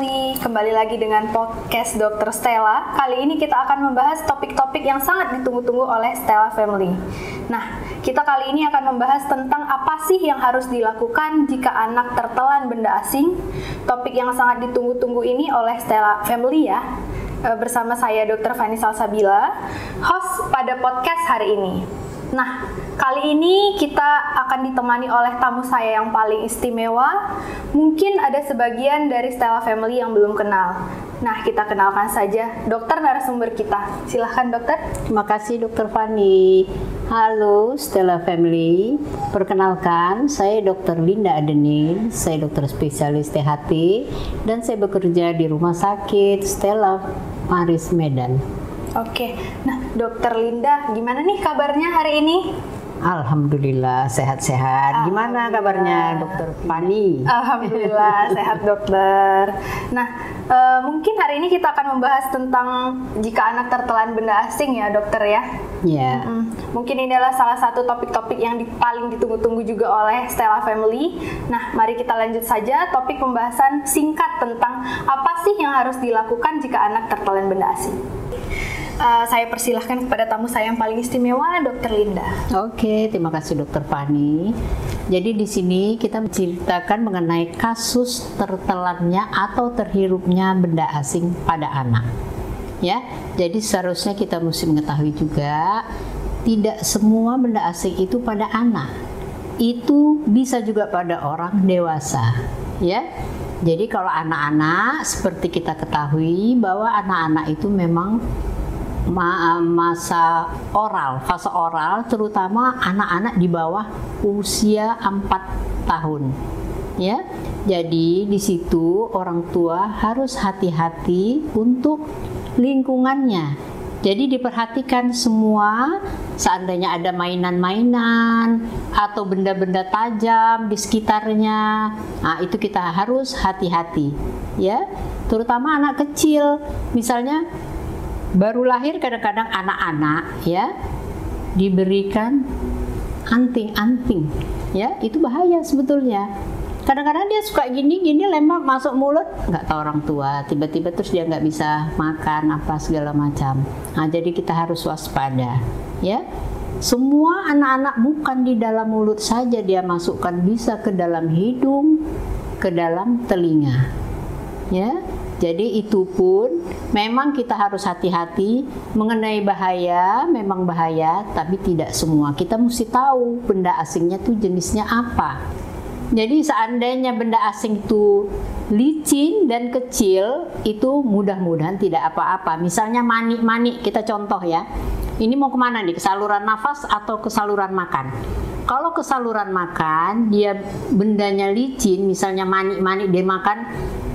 Family, kembali lagi dengan podcast Dr. Stella. Kali ini kita akan membahas topik-topik yang sangat ditunggu-tunggu oleh Stella Family. Nah, kita kali ini akan membahas tentang apa sih yang harus dilakukan jika anak tertelan benda asing. Topik yang sangat ditunggu-tunggu ini oleh Stella Family ya. Bersama saya Dr. Fani Salsabila, host pada podcast hari ini. Nah, kali ini kita akan ditemani oleh tamu saya yang paling istimewa. Mungkin ada sebagian dari Stella Family yang belum kenal. Nah, kita kenalkan saja dokter narasumber kita. Silahkan dokter. Terima kasih Dr. Fani. Halo Stella Family. Perkenalkan, saya Dr. Linda Adenin. Saya dokter spesialis THT dan saya bekerja di Rumah Sakit Stella Paris Medan. Oke, nah Dokter Linda, gimana nih kabarnya hari ini? Alhamdulillah sehat-sehat. Gimana kabarnya Dokter Fani? Alhamdulillah sehat dokter. Nah, mungkin hari ini kita akan membahas tentang jika anak tertelan benda asing ya dokter ya. Ya. Mungkin ini adalah salah satu topik-topik yang paling ditunggu-tunggu juga oleh Stella Family. Nah, mari kita lanjut saja topik pembahasan singkat tentang apa sih yang harus dilakukan jika anak tertelan benda asing. Saya persilahkan kepada tamu saya yang paling istimewa, Dr. Linda. Oke, terima kasih Dr. Fani. Jadi di sini kita menceritakan mengenai kasus tertelannya atau terhirupnya benda asing pada anak. Ya, jadi seharusnya kita mesti mengetahui juga tidak semua benda asing itu pada anak. Itu bisa juga pada orang dewasa. Ya. Jadi kalau anak-anak seperti kita ketahui bahwa anak-anak itu memang fase oral, terutama anak-anak di bawah usia 4 tahun. Ya, jadi di situ orang tua harus hati-hati untuk lingkungannya. Jadi diperhatikan semua, seandainya ada mainan-mainan atau benda-benda tajam di sekitarnya, nah itu kita harus hati-hati. Ya, terutama anak kecil, misalnya baru lahir kadang-kadang anak-anak ya diberikan anting-anting ya, itu bahaya sebetulnya. Kadang-kadang dia suka gini lempar masuk mulut, nggak tahu orang tua, tiba-tiba terus dia nggak bisa makan apa segala macam. Nah, jadi kita harus waspada ya. Semua anak-anak bukan di dalam mulut saja dia masukkan, bisa ke dalam hidung, ke dalam telinga ya. Jadi itu pun memang kita harus hati-hati mengenai bahaya, memang bahaya, tapi tidak semua. Kita mesti tahu benda asingnya tuh jenisnya apa. Jadi seandainya benda asing itu licin dan kecil, itu mudah-mudahan tidak apa-apa. Misalnya manik-manik, kita contoh ya. Ini mau kemana nih? Ke saluran nafas atau ke saluran makan? Kalau ke saluran makan, dia bendanya licin, misalnya manik-manik dia makan,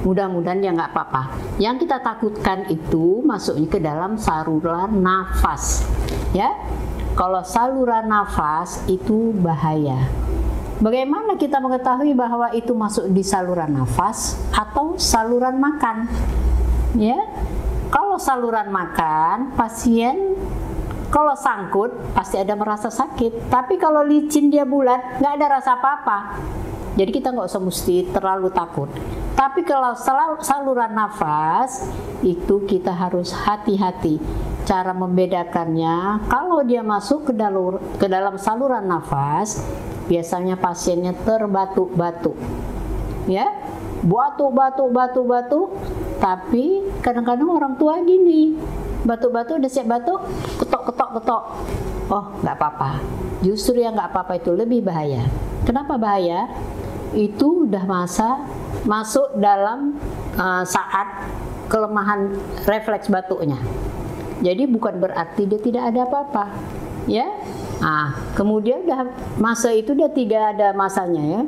mudah-mudahan dia nggak apa-apa. Yang kita takutkan itu masuknya ke dalam saluran nafas. Ya, kalau saluran nafas itu bahaya. Bagaimana kita mengetahui bahwa itu masuk di saluran nafas atau saluran makan? Ya, kalau saluran makan, pasien kalau sangkut pasti ada merasa sakit, tapi kalau licin dia bulat nggak ada rasa apa-apa. Jadi kita nggak usah mesti terlalu takut. Tapi kalau saluran nafas itu kita harus hati-hati. Cara membedakannya, kalau dia masuk ke dalam saluran nafas, biasanya pasiennya terbatuk-batuk, ya, batuk. Tapi kadang-kadang orang tua gini, batuk-batuk udah siap batuk, ketok. Oh, nggak apa-apa. Justru yang nggak apa-apa itu lebih bahaya. Kenapa bahaya? Itu udah masuk dalam saat kelemahan refleks batuknya. Jadi bukan berarti dia tidak ada apa-apa, ya. Nah, kemudian masa itu udah tidak ada masanya ya.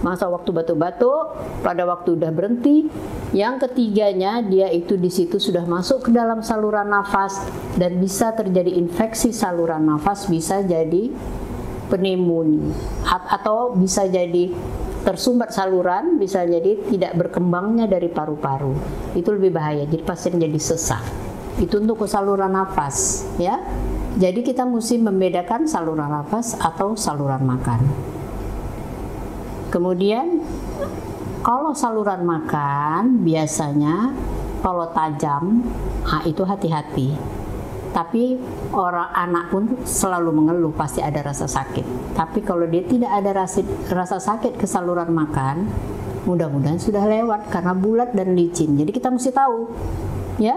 Masa waktu batuk-batuk, pada waktu udah berhenti. Yang ketiganya dia itu di situ sudah masuk ke dalam saluran nafas dan bisa terjadi infeksi saluran nafas, bisa jadi pneumonia atau bisa jadi tersumbat saluran, bisa jadi tidak berkembangnya dari paru-paru. Itu lebih bahaya. Jadi pasien jadi sesak. Itu untuk ke saluran nafas, ya. Jadi kita mesti membedakan saluran nafas atau saluran makan. Kemudian Kalau saluran makan biasanya kalau tajam, itu hati-hati. Tapi orang anak pun selalu mengeluh pasti ada rasa sakit. Tapi kalau dia tidak ada rasa sakit ke saluran makan, mudah-mudahan sudah lewat karena bulat dan licin. Jadi kita mesti tahu, ya.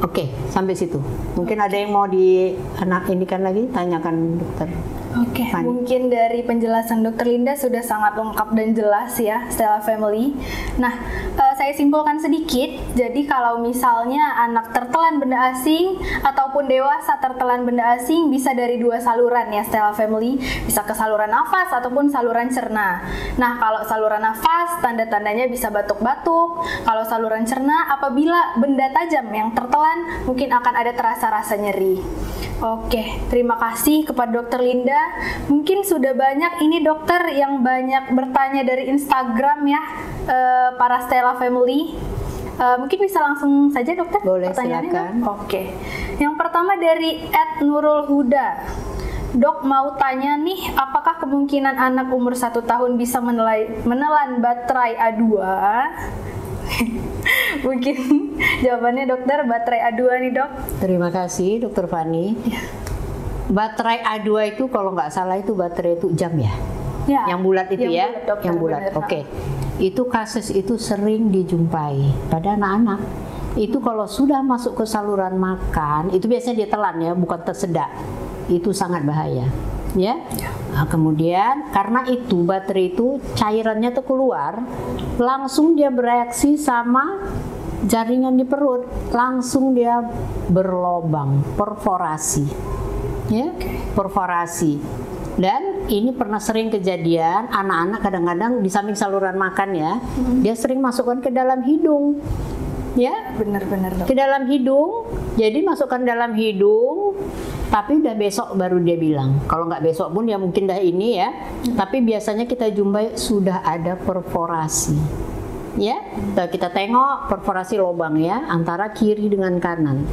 Oke, sampai situ. Mungkin ada yang mau di anak ini kan lagi, tanyakan dokter. Oke, mungkin dari penjelasan Dokter Linda sudah sangat lengkap dan jelas ya, Stella Family. Nah, saya simpulkan sedikit. Jadi kalau misalnya anak tertelan benda asing ataupun dewasa tertelan benda asing bisa dari dua saluran ya, Stella Family. Bisa ke saluran nafas ataupun saluran cerna. Nah, kalau saluran nafas tanda-tandanya bisa batuk-batuk. Kalau saluran cerna apabila benda tajam yang tertelan mungkin akan ada terasa rasa nyeri. Oke, terima kasih kepada Dokter Linda. Mungkin sudah banyak ini dokter yang banyak bertanya dari Instagram ya, para Stella Family. Mungkin bisa langsung saja dokter. Boleh, pertanyaannya. silakan. Oke, yang pertama dari @nurulhuda. Dok mau tanya nih, apakah kemungkinan anak umur 1 tahun bisa menelan baterai A2? Mungkin jawabannya dokter, baterai A2 nih dok. Terima kasih Dokter Fani. Baterai A2 itu kalau nggak salah itu baterai itu jam ya? Ya, yang bulat itu yang ya? bulat, dokter, yang bulat. benar. Oke. Itu kasus itu sering dijumpai pada anak-anak. Itu kalau sudah masuk ke saluran makan, itu biasanya dia telan ya, bukan tersedak. Itu sangat bahaya. Ya. Nah, kemudian karena itu baterai itu cairannya tuh keluar, langsung dia bereaksi sama jaringan di perut, langsung dia berlobang, perforasi. Ya, perforasi. Dan ini pernah sering kejadian anak-anak kadang-kadang di samping saluran makan ya, dia sering masukkan ke dalam hidung. Ya, Benar-benar dok. ke dalam hidung. Jadi masukkan dalam hidung, tapi udah besok baru dia bilang. Kalau nggak besok pun ya mungkin dah ini ya. Tapi biasanya kita jumpai sudah ada perforasi. Ya, kita tengok perforasi lubang ya antara kiri dengan kanan.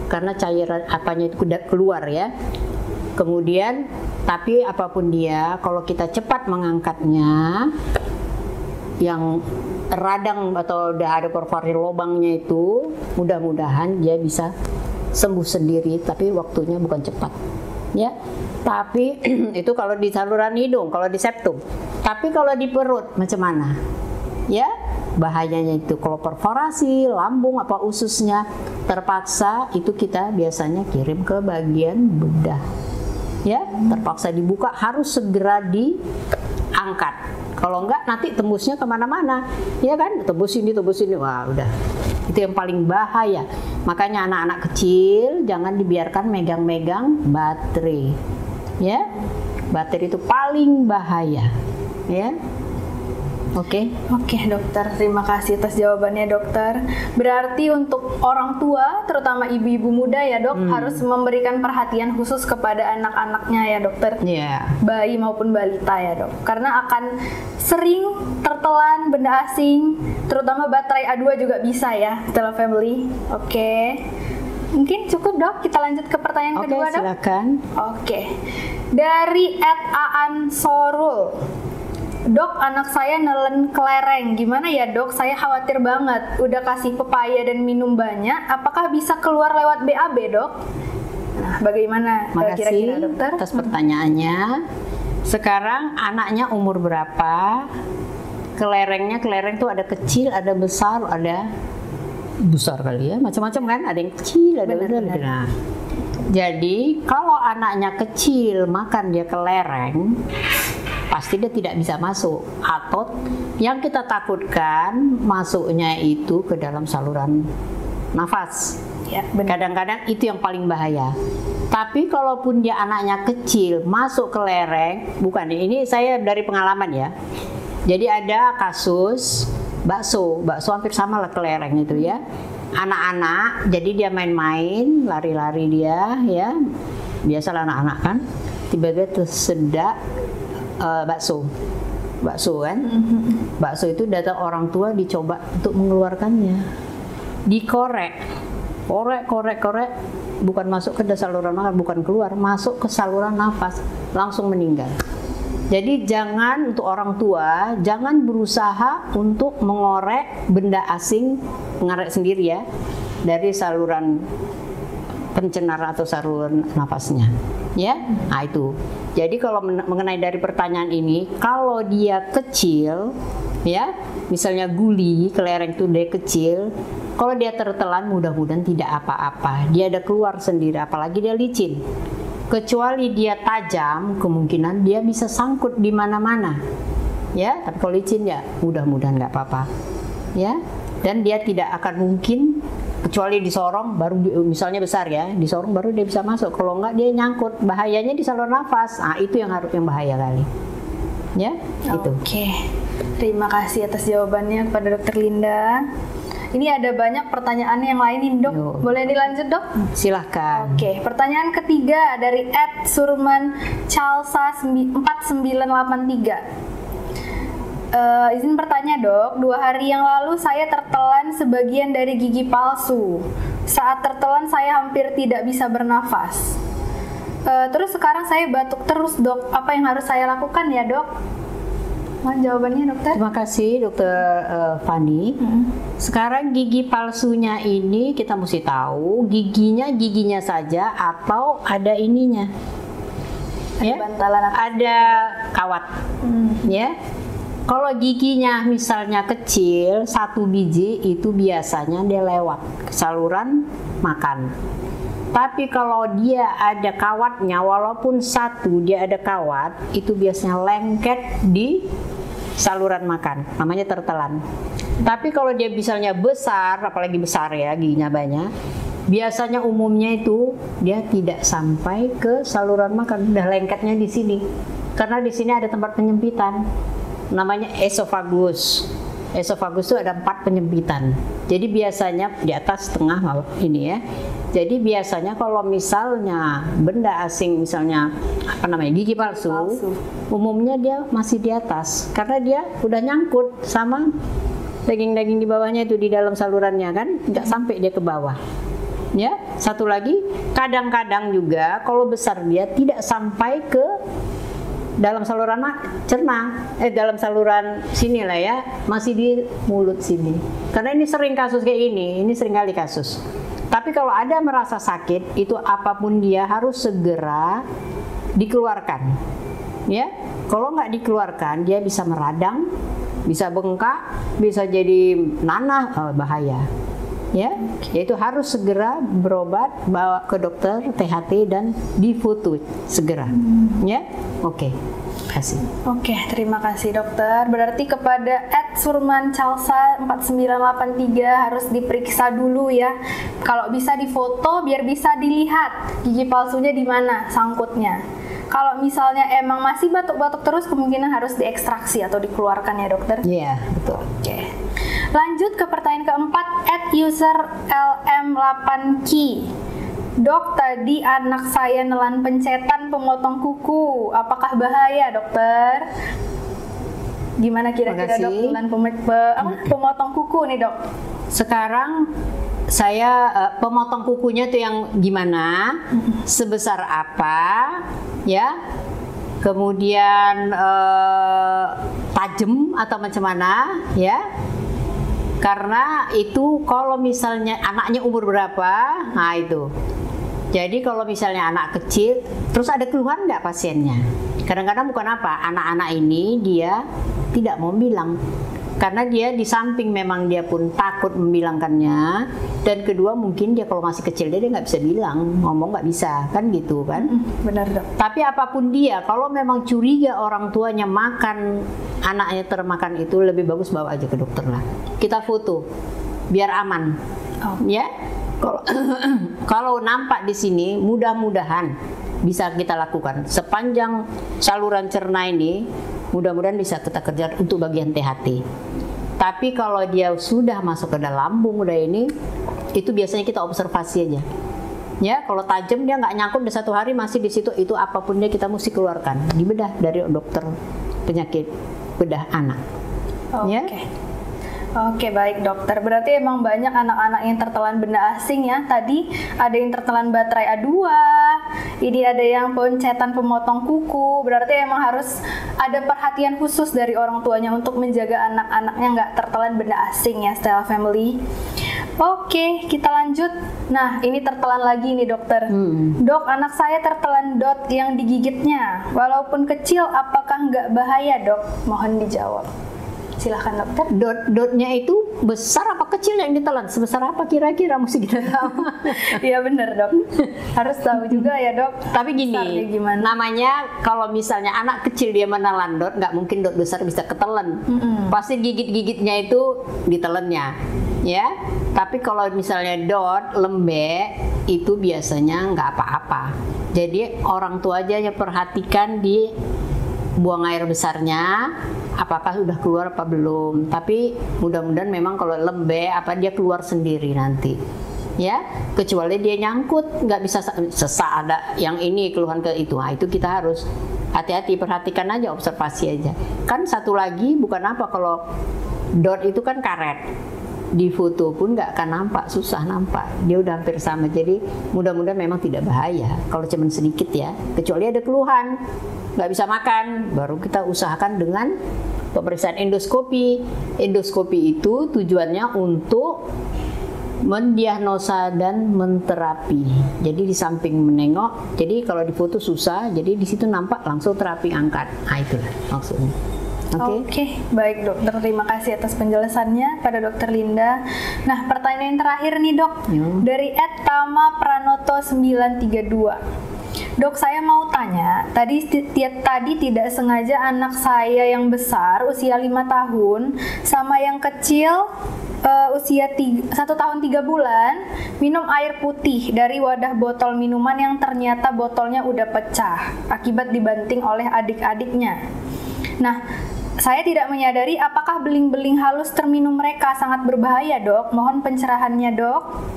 Karena cairan apanya itu keluar ya. Kemudian tapi apapun dia, kalau kita cepat mengangkatnya, yang radang atau udah ada perforasi lubangnya itu, mudah-mudahan dia bisa sembuh sendiri, tapi waktunya bukan cepat. Ya, tapi itu kalau di saluran hidung, kalau di septum. Tapi kalau di perut macam mana? Ya, bahayanya itu kalau perforasi lambung apa ususnya terpaksa, itu kita biasanya kirim ke bagian bedah. Ya, terpaksa dibuka, harus segera diangkat. Kalau enggak nanti tembusnya kemana-mana, ya kan? Tembus ini, wah udah. Itu yang paling bahaya. Makanya anak-anak kecil jangan dibiarkan megang-megang baterai. Ya, baterai itu paling bahaya. Ya. Oke. Oke dokter, terima kasih atas jawabannya dokter. Berarti untuk orang tua, terutama ibu-ibu muda ya dok, harus memberikan perhatian khusus kepada anak-anaknya ya dokter. Iya. Bayi maupun balita ya dok. Karena akan sering tertelan benda asing, terutama baterai A2 juga bisa ya, Stella Family. Oke. Mungkin cukup dok, kita lanjut ke pertanyaan kedua dok. Silakan. Oke. Dari @aansorul. Dok, anak saya nelen kelereng. Gimana ya dok? Saya khawatir banget. Udah kasih pepaya dan minum banyak. Apakah bisa keluar lewat BAB dok? Nah, bagaimana kira-kira dokter? Atas pertanyaannya. Sekarang anaknya umur berapa? Kelereng tuh ada kecil, ada besar, ada besar kali ya. Macam-macam kan? Ada yang kecil, ada besar. Nah, jadi kalau anaknya kecil makan dia kelereng, pasti dia tidak bisa masuk, atau yang kita takutkan masuknya itu ke dalam saluran nafas. Ya, kadang-kadang itu yang paling bahaya. Tapi kalaupun dia anaknya kecil masuk ke lereng, bukan, ini saya dari pengalaman ya. Jadi ada kasus bakso hampir sama lah ke lereng itu ya. Anak-anak, jadi dia main-main, lari-lari dia ya. Biasalah anak-anak kan, tiba-tiba tersedak bakso kan, bakso itu datang orang tua dicoba untuk mengeluarkannya, dikorek, bukan masuk ke saluran makan, bukan keluar, masuk ke saluran nafas, langsung meninggal. Jadi jangan, untuk orang tua, jangan berusaha untuk mengorek benda asing, mengorek sendiri ya, dari saluran pencenara atau saluran nafasnya. Ya, nah itu. Jadi kalau mengenai dari pertanyaan ini, kalau dia kecil, ya, misalnya guli, kelereng itu dia kecil, kalau dia tertelan mudah-mudahan tidak apa-apa. Dia ada keluar sendiri, apalagi dia licin. Kecuali dia tajam, kemungkinan dia bisa sangkut di mana-mana. Ya, tapi kalau licin ya mudah-mudahan nggak apa-apa. Ya, dan dia tidak akan mungkin, kecuali disorong baru, misalnya besar ya, disorong baru dia bisa masuk. Kalau enggak dia nyangkut, bahayanya di saluran nafas. Nah, itu yang harus yang bahaya kali. Ya, itu. Oke. Terima kasih atas jawabannya kepada Dokter Linda. Ini ada banyak pertanyaan yang lain nih, Dok. Yo. Boleh dilanjut, Dok? Silahkan. Oke, pertanyaan ketiga dari @surman Chalsa 4983. Izin bertanya, Dok. 2 hari yang lalu saya tertelan sebagian dari gigi palsu. Saat tertelan saya hampir tidak bisa bernafas. Terus sekarang saya batuk terus, Dok. Apa yang harus saya lakukan ya, Dok? Mohon jawabannya, Dokter. Terima kasih, Dokter Fani. Sekarang gigi palsunya ini kita mesti tahu giginya saja atau ada ininya. Ya? Bantalan Ada kawat. Ya. Kalau giginya misalnya kecil, 1 biji itu biasanya dia lewat ke saluran makan. Tapi kalau dia ada kawatnya, walaupun 1 dia ada kawat, itu biasanya lengket di saluran makan, namanya tertelan. Tapi kalau dia misalnya besar, apalagi besar ya, giginya banyak, biasanya umumnya itu dia tidak sampai ke saluran makan, udah lengketnya di sini. Karena di sini ada tempat penyempitan, namanya esofagus. Esofagus itu ada 4 penyempitan. Jadi biasanya di atas, tengah, ini ya. Jadi biasanya kalau misalnya benda asing, misalnya apa namanya, gigi palsu, umumnya dia masih di atas karena dia udah nyangkut sama daging-daging di bawahnya itu, di dalam salurannya kan, nggak sampai dia ke bawah. Ya, satu lagi, kadang-kadang juga kalau besar dia tidak sampai ke dalam saluran cerna, dalam saluran sini lah ya, masih di mulut sini. Karena ini sering kasus kayak ini sering kali kasus. Tapi kalau ada merasa sakit, itu apapun dia harus segera dikeluarkan. Ya, kalau nggak dikeluarkan, dia bisa meradang, bisa bengkak, bisa jadi nanah, bahaya. Ya, yaitu harus segera berobat, bawa ke dokter THT dan difoto segera. Ya, oke. Kasih. Oke, terima kasih, Dokter. Berarti kepada @surman Chalsa 4983 harus diperiksa dulu ya. Kalau bisa difoto biar bisa dilihat gigi palsunya di mana sangkutnya. Kalau misalnya emang masih batuk-batuk terus, kemungkinan harus diekstraksi atau dikeluarkan ya, Dokter. Iya, betul. Oke. Lanjut ke pertanyaan keempat, @user LM8Ki. Dok, tadi anak saya nelan pencetan pemotong kuku. Apakah bahaya, Dokter? Gimana kira-kira, Dok, nelan pemotong kuku nih, Dok? Sekarang saya pemotong kukunya tuh yang gimana? Sebesar apa? Ya. Kemudian tajam atau macam mana? Ya. Karena itu kalau misalnya anaknya umur berapa, nah itu. Jadi kalau misalnya anak kecil, terus ada keluhan nggak pasiennya? Kadang-kadang bukan apa, anak-anak ini dia tidak mau bilang. Karena dia di samping memang dia pun takut membilangkannya, dan kedua mungkin dia kalau masih kecil dia nggak bisa bilang, ngomong nggak bisa, kan gitu kan? Benar, Dok. Tapi apapun dia, kalau memang curiga orang tuanya makan, anaknya termakan itu, lebih bagus bawa aja ke dokter lah. Kita foto, biar aman. Ya, kalau nampak di sini, mudah-mudahan bisa kita lakukan sepanjang saluran cerna ini. Mudah-mudahan bisa kita kerja untuk bagian THT. Tapi kalau dia sudah masuk ke dalam lambung udah ini, itu biasanya kita observasi aja. Ya, kalau tajam dia nggak nyangkut di 1 hari masih di situ, itu apapun dia kita mesti keluarkan, dibedah dari dokter penyakit bedah anak. Ya. Oke, baik, Dokter. Berarti emang banyak anak-anak yang tertelan benda asing ya. Tadi ada yang tertelan baterai A2, ini ada yang pencetan pemotong kuku, berarti emang harus ada perhatian khusus dari orang tuanya untuk menjaga anak-anaknya nggak tertelan benda asing ya, Stella Family. Oke, kita lanjut. Nah, ini tertelan lagi nih dokter. Dok, anak saya tertelan dot yang digigitnya. Walaupun kecil, apakah nggak bahaya dok? Mohon dijawab. Silahkan dokter. Dotnya itu besar apa kecil yang ditelan? Sebesar apa kira-kira mesti kita tahu? Iya benar dok. Harus tahu juga ya dok. Tapi gini, namanya kalau misalnya anak kecil dia menelan dot, nggak mungkin dot besar bisa ketelan. Pasti gigit-gigitnya itu ditelannya, ya. Tapi kalau misalnya dot lembek itu biasanya nggak apa-apa. Jadi orang tua aja yang perhatikan di buang air besarnya, apakah sudah keluar apa belum. Tapi mudah-mudahan memang kalau lembek apa dia keluar sendiri nanti, ya. Kecuali dia nyangkut, nggak bisa sesak ada yang ini keluhan ke itu. Nah, itu kita harus hati-hati, perhatikan aja, observasi aja. Kan satu lagi bukan apa, kalau dot itu kan karet. Di foto pun nggak akan nampak, susah nampak, dia udah hampir sama. Jadi mudah-mudahan memang tidak bahaya kalau cuma sedikit ya, kecuali ada keluhan nggak bisa makan, baru kita usahakan dengan pemeriksaan endoskopi. Endoskopi itu tujuannya untuk mendiagnosa dan menterapi. Jadi di samping menengok, jadi kalau di foto susah, jadi di situ nampak langsung terapi angkat. Nah itulah maksudnya. Oke, baik dokter, terima kasih atas penjelasannya pada dokter Linda. Nah, pertanyaan terakhir nih dok, dari @tama_pranoto932. Dok, saya mau tanya, tadi tidak sengaja anak saya yang besar usia 5 tahun sama yang kecil usia 1 tahun 3 bulan minum air putih dari wadah botol minuman yang ternyata botolnya udah pecah akibat dibanting oleh adik-adiknya. Nah, saya tidak menyadari apakah beling-beling halus terminum mereka sangat berbahaya dok. Mohon pencerahannya dok.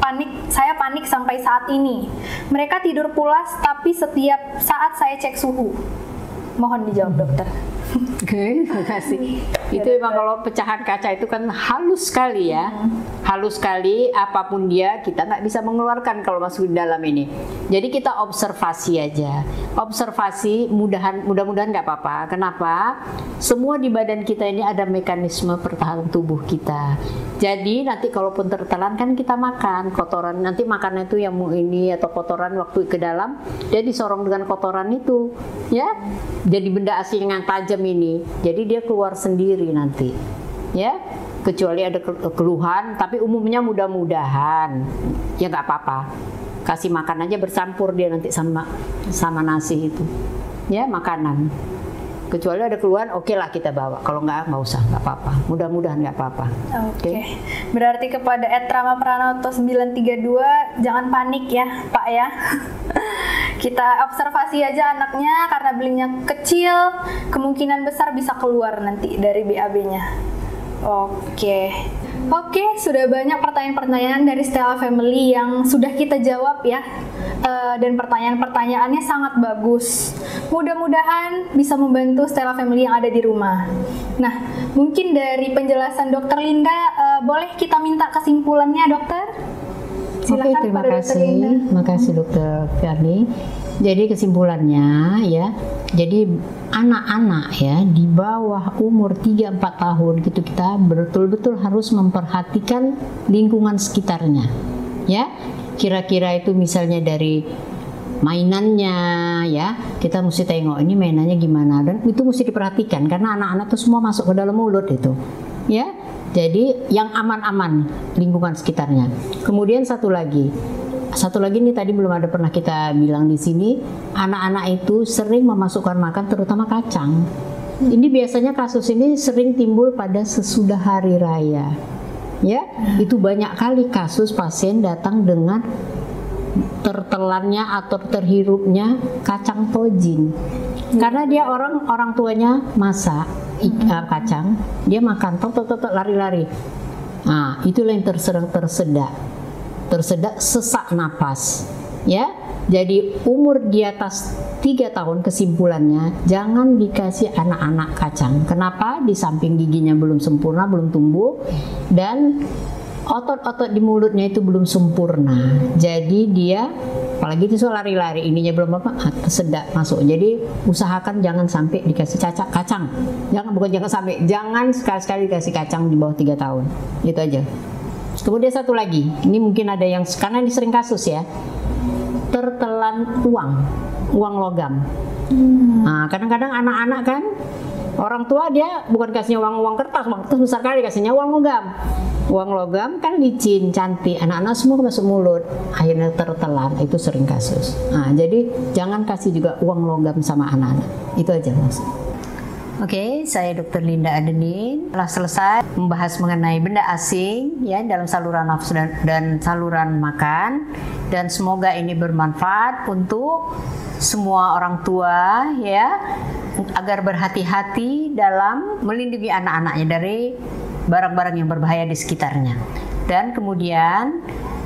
Saya panik sampai saat ini. Mereka tidur pulas tapi setiap saat saya cek suhu. Mohon dijawab dokter. Oke, terima kasih. Itu memang kalau pecahan kaca itu kan halus sekali ya, halus sekali. Apapun dia kita nggak bisa mengeluarkan kalau masuk di dalam ini. Jadi kita observasi aja, observasi. Mudah-mudahan nggak apa-apa. Kenapa? Semua di badan kita ini ada mekanisme pertahanan tubuh kita. Jadi nanti kalaupun tertelan kan kita makan kotoran, nanti makannya itu yang ini atau kotoran waktu ke dalam dia disorong dengan kotoran itu, ya. Jadi benda asing yang tajam ini, jadi dia keluar sendiri nanti, ya. Kecuali ada keluhan, tapi umumnya mudah-mudahan ya nggak apa-apa. Kasih makan aja bercampur dia nanti sama nasi itu, ya makanan. Kecuali ada keluhan, oke lah kita bawa. Kalau nggak usah, nggak apa-apa. Mudah-mudahan nggak apa-apa. Oke. Berarti kepada @ramapranoto932 jangan panik ya, Pak ya. Kita observasi aja anaknya, karena belingnya kecil, kemungkinan besar bisa keluar nanti dari BAB-nya. Oke, sudah banyak pertanyaan-pertanyaan dari Stella Family yang sudah kita jawab ya. Dan pertanyaan-pertanyaannya sangat bagus. Mudah-mudahan bisa membantu Stella Family yang ada di rumah. Nah, mungkin dari penjelasan Dokter Linda, boleh kita minta kesimpulannya, Dokter? Silakan. Oke, terima kasih. Terima kasih Dokter Fiarni. Jadi kesimpulannya ya, jadi anak-anak ya di bawah umur 3-4 tahun gitu kita betul-betul harus memperhatikan lingkungan sekitarnya. Ya, kira-kira itu misalnya dari mainannya ya, kita mesti tengok ini mainannya gimana, dan itu mesti diperhatikan karena anak-anak itu semua masuk ke dalam mulut itu. Ya. Jadi yang aman-aman lingkungan sekitarnya. Kemudian satu lagi ini tadi belum ada pernah kita bilang di sini, anak-anak itu sering memasukkan makan terutama kacang. Ini biasanya kasus ini sering timbul pada sesudah hari raya. Ya, itu banyak kali kasus pasien datang dengan tertelannya atau terhirupnya kacang tojin. Karena dia orang tuanya masak kacang, dia makan lari-lari. Nah, itulah yang tersedak sesak napas. Ya, jadi umur di atas 3 tahun kesimpulannya jangan dikasih anak-anak kacang. Kenapa? Di samping giginya belum sempurna, belum tumbuh, dan otot-otot di mulutnya itu belum sempurna. Jadi dia Apalagi itu soal lari-lari, ininya belum apa, sedak masuk. Jadi usahakan jangan sampai dikasih kacang. Jangan sampai, jangan sekali-sekali dikasih kacang di bawah 3 tahun. Itu aja. Kemudian satu lagi, ini mungkin ada yang, karena ini sering kasus ya, tertelan uang logam. Nah, kadang-kadang anak-anak kan, orang tua dia bukan kasihnya uang kertas besar kali, kasihnya uang logam. Uang logam kan licin, cantik, anak-anak semua masuk mulut, akhirnya tertelan, itu sering kasus. Nah, jadi jangan kasih juga uang logam sama anak-anak. Itu aja maksud. Oke, saya Dr. Linda Adenin telah selesai membahas mengenai benda asing ya dalam saluran nafsu dan saluran makan, dan semoga ini bermanfaat untuk semua orang tua ya, agar berhati-hati dalam melindungi anak-anaknya dari barang-barang yang berbahaya di sekitarnya. Dan kemudian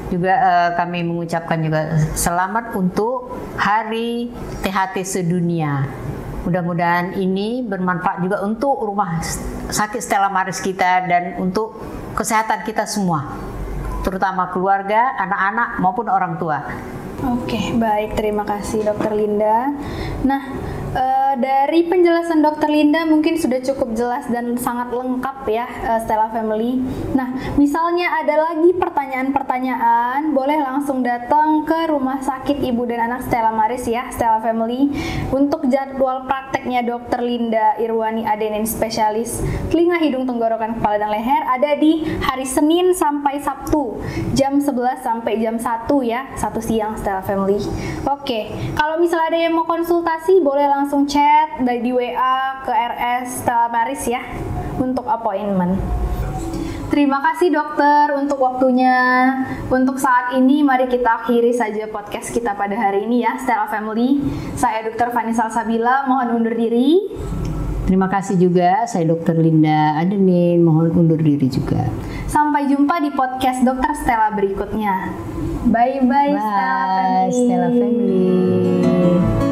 juga kami mengucapkan juga selamat untuk Hari THT sedunia. Mudah-mudahan ini bermanfaat juga untuk rumah sakit Stella Maris kita dan untuk kesehatan kita semua, terutama keluarga, anak-anak maupun orang tua. Oke, baik, terima kasih Dr. Linda. Nah, dari penjelasan Dr. Linda mungkin sudah cukup jelas dan sangat lengkap ya, Stella Family. Nah, misalnya ada lagi pertanyaan-pertanyaan, boleh langsung datang ke Rumah Sakit Ibu dan Anak Stella Maris ya, Stella Family. Untuk jadwal prakteknya Dr. Linda Irwani Adenin, spesialis telinga, hidung, tenggorokan, kepala, dan leher, ada di hari Senin sampai Sabtu, jam 11 sampai jam 1 ya, 1 siang Stella Family. Oke, kalau misalnya ada yang mau konsultasi, boleh langsung chat di WA ke RS Stella Maris ya untuk appointment. Terima kasih dokter untuk waktunya. Untuk saat ini mari kita akhiri saja podcast kita pada hari ini ya, Stella Family. Saya Dr. Fani Salsabila, mohon undur diri. Terima kasih juga, saya Dr. Linda Adenin, mohon undur diri juga. Sampai jumpa di podcast Dr. Stella berikutnya. Bye-bye, Stella Family.